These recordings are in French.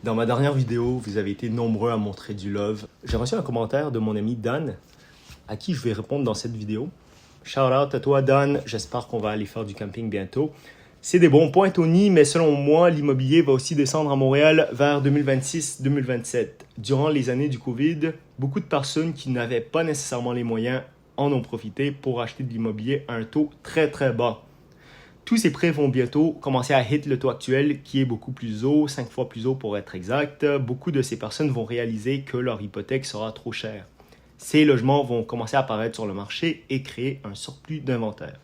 Dans ma dernière vidéo, vous avez été nombreux à montrer du love. J'ai reçu un commentaire de mon ami Dan, à qui je vais répondre dans cette vidéo. Shout out à toi Dan, j'espère qu'on va aller faire du camping bientôt. C'est des bons points Tony, mais selon moi, l'immobilier va aussi descendre à Montréal vers 2026-2027. Durant les années du Covid, beaucoup de personnes qui n'avaient pas nécessairement les moyens en ont profité pour acheter de l'immobilier à un taux très très bas. Tous ces prêts vont bientôt commencer à hit le taux actuel qui est beaucoup plus haut, 5 fois plus haut pour être exact. Beaucoup de ces personnes vont réaliser que leur hypothèque sera trop chère. Ces logements vont commencer à apparaître sur le marché et créer un surplus d'inventaire.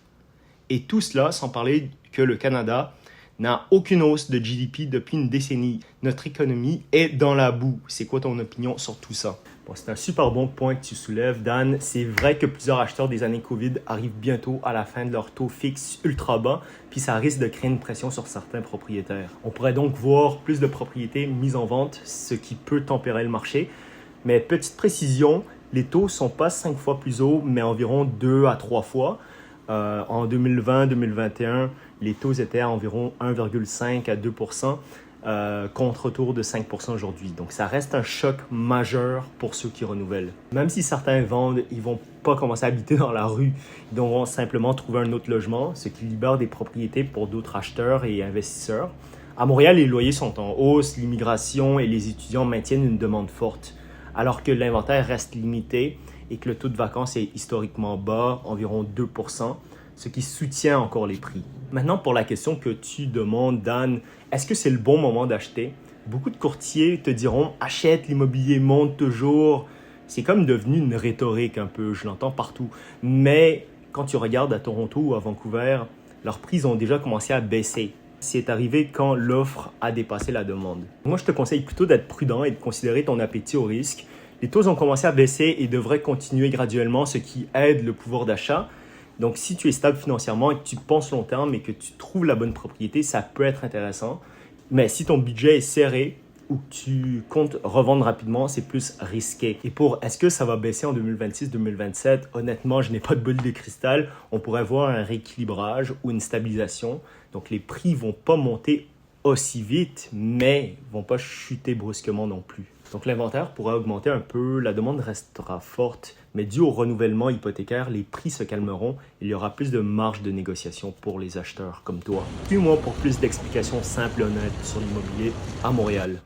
Et tout cela sans parler que le Canada n'a aucune hausse de GDP depuis une décennie. Notre économie est dans la boue. C'est quoi ton opinion sur tout ça? Bon, c'est un super bon point que tu soulèves, Dan. C'est vrai que plusieurs acheteurs des années COVID arrivent bientôt à la fin de leur taux fixe ultra bas, puis ça risque de créer une pression sur certains propriétaires. On pourrait donc voir plus de propriétés mises en vente, ce qui peut tempérer le marché. Mais petite précision, les taux ne sont pas 5 fois plus hauts, mais environ 2 à 3 fois. En 2020-2021, les taux étaient à environ 1,5 à 2%, contre autour de 5% aujourd'hui. Donc ça reste un choc majeur pour ceux qui renouvellent. Même si certains vendent, ils ne vont pas commencer à habiter dans la rue. Ils devront simplement trouver un autre logement, ce qui libère des propriétés pour d'autres acheteurs et investisseurs. À Montréal, les loyers sont en hausse, l'immigration et les étudiants maintiennent une demande forte, alors que l'inventaire reste limité et que le taux de vacances est historiquement bas, environ 2%, ce qui soutient encore les prix. Maintenant, pour la question que tu demandes, Dan, est-ce que c'est le bon moment d'acheter? Beaucoup de courtiers te diront « achète, l'immobilier monte toujours ». C'est comme devenu une rhétorique un peu, je l'entends partout. Mais quand tu regardes à Toronto ou à Vancouver, leurs prix ont déjà commencé à baisser. C'est arrivé quand l'offre a dépassé la demande. Moi, je te conseille plutôt d'être prudent et de considérer ton appétit au risque. Les taux ont commencé à baisser et devraient continuer graduellement, ce qui aide le pouvoir d'achat. Donc, si tu es stable financièrement et que tu penses long terme et que tu trouves la bonne propriété, ça peut être intéressant. Mais si ton budget est serré ou que tu comptes revendre rapidement, c'est plus risqué. Et pour est-ce que ça va baisser en 2026-2027? Honnêtement, je n'ai pas de boule de cristal. On pourrait voir un rééquilibrage ou une stabilisation. Donc, les prix ne vont pas monter aussi vite, mais ne vont pas chuter brusquement non plus. Donc l'inventaire pourra augmenter un peu, la demande restera forte, mais dû au renouvellement hypothécaire, les prix se calmeront et il y aura plus de marge de négociation pour les acheteurs comme toi. Suis-moi pour plus d'explications simples et honnêtes sur l'immobilier à Montréal.